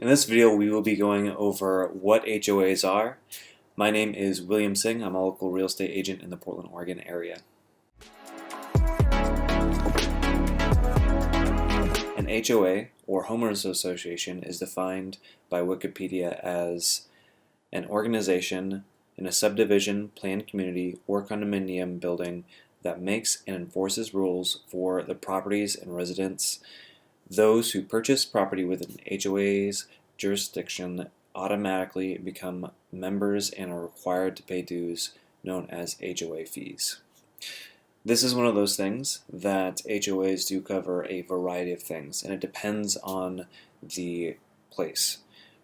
In this video, we will be going over what HOAs are. My name is William Singh. I'm a local real estate agent in the Portland, Oregon area. An HOA, or Homeowners Association, is defined by Wikipedia as an organization in a subdivision, planned community, or condominium building that makes and enforces rules for the properties and residents. Those who purchase property within HOA's jurisdiction automatically become members and are required to pay dues known as HOA fees. This is one of those things that HOAs do cover a variety of things, and it depends on the place.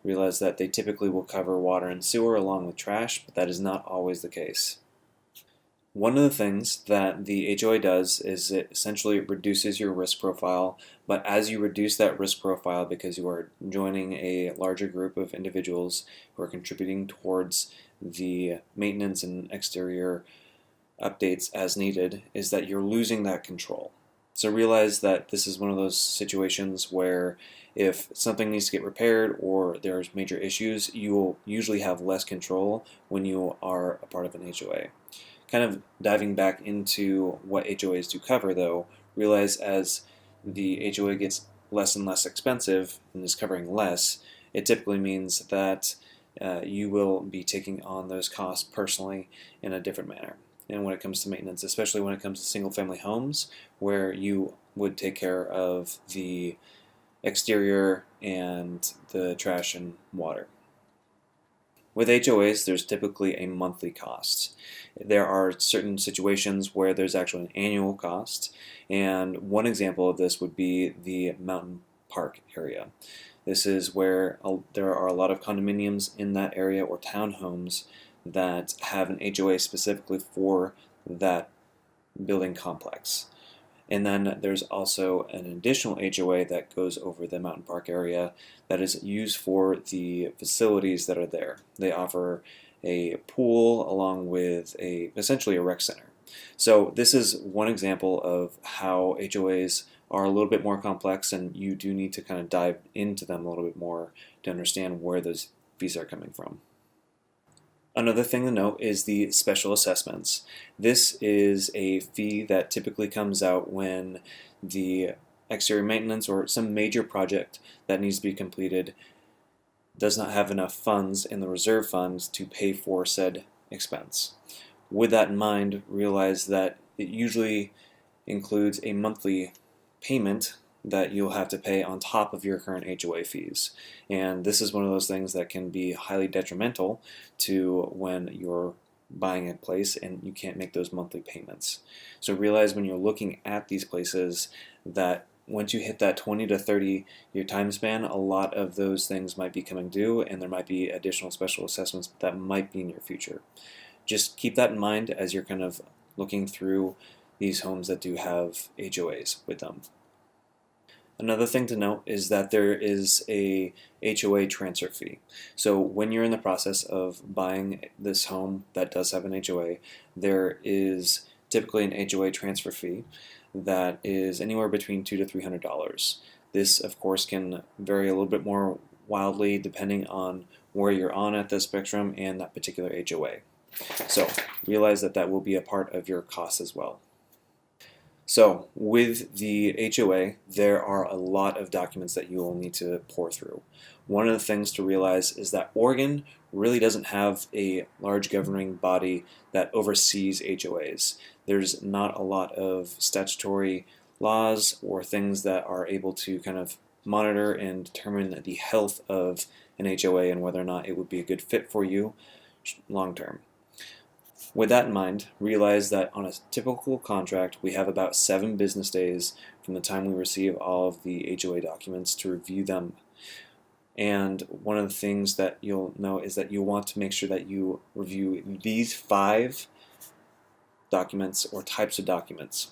Realize that they typically will cover water and sewer along with trash, but that is not always the case. One of the things that the HOA does is it essentially reduces your risk profile, but as you reduce that risk profile because you are joining a larger group of individuals who are contributing towards the maintenance and exterior updates as needed, is that you're losing that control. So realize that this is one of those situations where if something needs to get repaired or there's major issues, you will usually have less control when you are a part of an HOA. Kind of diving back into what HOAs do cover, though, realize as the HOA gets less and less expensive and is covering less, it typically means that you will be taking on those costs personally in a different manner. And when it comes to maintenance, especially when it comes to single-family homes, where you would take care of the exterior and the trash and water. With HOAs, there's typically a monthly cost. There are certain situations where there's actually an annual cost, and one example of this would be the mountain park area. This is where there are a lot of condominiums in that area or townhomes that have an HOA specifically for that building complex. And then there's also an additional HOA that goes over the mountain park area that is used for the facilities that are there. They offer a pool along with essentially a rec center. So this is one example of how HOAs are a little bit more complex, and you do need to kind of dive into them a little bit more to understand where those fees are coming from. Another thing to note is the special assessments. This is a fee that typically comes out when the exterior maintenance or some major project that needs to be completed does not have enough funds in the reserve funds to pay for said expense. With that in mind, realize that it usually includes a monthly payment that you'll have to pay on top of your current HOA fees. And this is one of those things that can be highly detrimental to when you're buying a place and you can't make those monthly payments. So realize when you're looking at these places that once you hit that 20 to 30 year time span, a lot of those things might be coming due, and there might be additional special assessments that might be in your future. Just keep that in mind as you're kind of looking through these homes that do have HOAs with them. Another thing to note is that there is a HOA transfer fee. So when you're in the process of buying this home that does have an HOA, there is typically an HOA transfer fee that is anywhere between $200 to $300. This, of course, can vary a little bit more wildly depending on where you're on at the spectrum and that particular HOA. So realize that that will be a part of your costs as well. So with the HOA, there are a lot of documents that you will need to pour through. One of the things to realize is that Oregon really doesn't have a large governing body that oversees HOAs. There's not a lot of statutory laws or things that are able to kind of monitor and determine the health of an HOA and whether or not it would be a good fit for you long term. With that in mind, realize that on a typical contract, we have about 7 business days from the time we receive all of the HOA documents to review them. And one of the things that you'll know is that you'll want to make sure that you review these 5 documents or types of documents.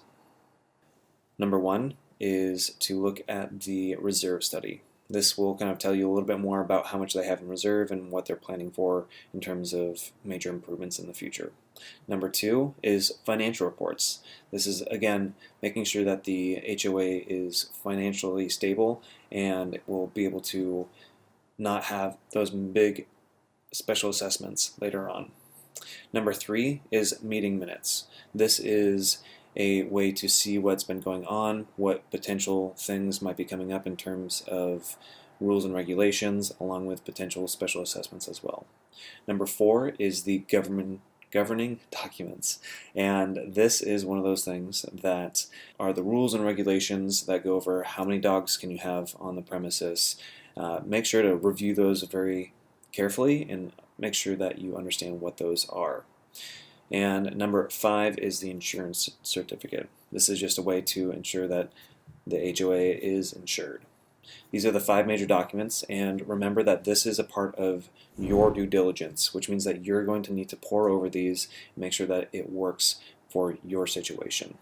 Number 1 is to look at the reserve study. This will kind of tell you a little bit more about how much they have in reserve and what they're planning for in terms of major improvements in the future. Number 2 is financial reports. This is, again, making sure that the HOA is financially stable and will be able to not have those big special assessments later on. Number 3 is meeting minutes. This is a way to see what's been going on, what potential things might be coming up in terms of rules and regulations, along with potential special assessments as well. Number 4 is the governing documents, and this is one of those things that are the rules and regulations that go over how many dogs can you have on the premises. Make sure to review those very carefully and make sure that you understand what those are. And number 5 is the insurance certificate. This is just a way to ensure that the HOA is insured. These are the 5 major documents, and remember that this is a part of your due diligence, which means that you're going to need to pore over these and make sure that it works for your situation.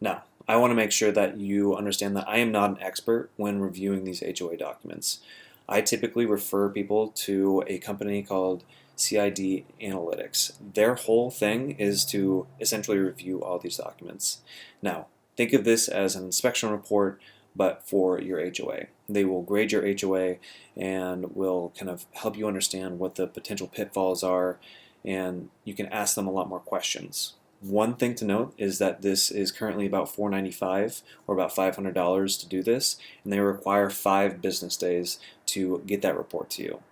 Now, I want to make sure that you understand that I am not an expert when reviewing these HOA documents. I typically refer people to a company called CID Analytics. Their whole thing is to essentially review all these documents. Now, think of this as an inspection report, but for your HOA. They will grade your HOA and will kind of help you understand what the potential pitfalls are, and you can ask them a lot more questions. One thing to note is that this is currently about $495 or about $500 to do this, and they require 5 business days to get that report to you.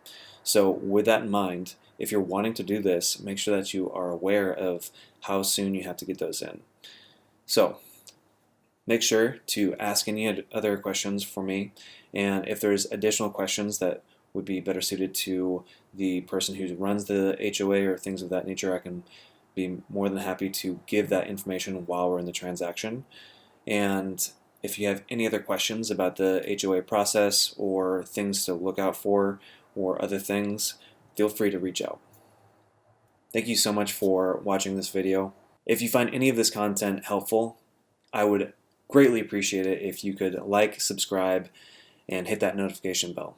So with that in mind, if you're wanting to do this, make sure that you are aware of how soon you have to get those in. So make sure to ask any other questions for me, and if there's additional questions that would be better suited to the person who runs the HOA or things of that nature, I can be more than happy to give that information while we're in the transaction. And if you have any other questions about the HOA process or things to look out for or other things, feel free to reach out. Thank you so much for watching this video. If you find any of this content helpful, I would greatly appreciate it if you could like, subscribe, and hit that notification bell.